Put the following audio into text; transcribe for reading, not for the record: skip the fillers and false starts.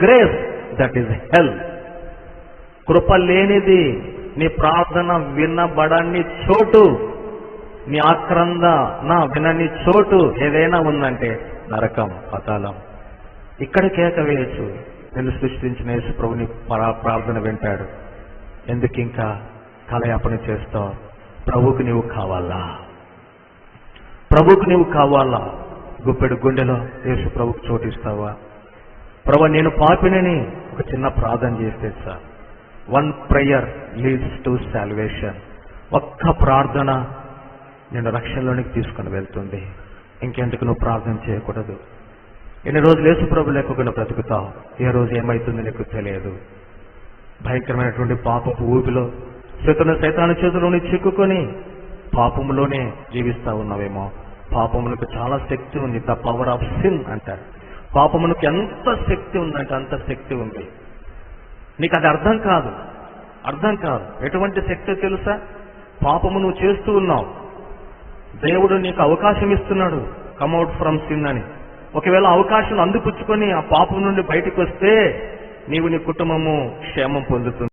Grace, that is హెల్. కృప లేనిది, నీ ప్రార్థన వినబడని చోటు, నీ ఆక్రందన వినని చోటు ఏదైనా ఉందంటే నరకం, పాతాళం. ఇక్కడ కేక వేయచ్చు, నిన్ను సృష్టించిన యేసు ప్రభుని ప్రార్థన వింటాడు. ఎందుకు ఇంకా కాలయాపన చేస్తావు? ప్రభువుకు నీవు కావాలా? ప్రభువుకు నీవు కావాలా? గుప్పెడు గుండెలో యేసు ప్రభుకు చోటిస్తావా? ప్రభు, నేను పాపినని ఒక చిన్న ప్రార్థన చేస్తే sir, 1 prayer leads to salvation. ఒక్క ప్రార్థన నేను రక్షణలోనికి తీసుకుని వెళ్తుంది. ఇంకెందుకు నువ్వు ప్రార్థన చేయకూడదు? ఎన్ని రోజులు యేసు ప్రభు లేకుండా బ్రతుకుతావు? ఏ రోజు ఏమైతుందో నీకు తెలియదు. భయంకరమైనటువంటి పాపపు ఊపిలో సైతాను చేతుల్లోని చిక్కుకొని పాపములోనే జీవిస్తా ఉన్నావేమో. పాపములకు చాలా శక్తి ఉంది. ద పవర్ ఆఫ్ సిన్ అంటారు. పాపమునకు ఎంత శక్తి ఉందంటే అంత శక్తి ఉంది. నీకు అది అర్థం కాదు. ఎటువంటి శక్తి తెలుసా? పాపము నువ్వు చేస్తూ ఉన్నావు, దేవుడు నీకు అవకాశం ఇస్తున్నాడు, కమ్అవుట్ ఫ్రమ్ సిన్ అని. ఒకవేళ అవకాశం అందిపుచ్చుకొని ఆ పాపం నుండి బయటకు వస్తే నీవు, నీ కుటుంబము క్షేమం పొందుతుంది.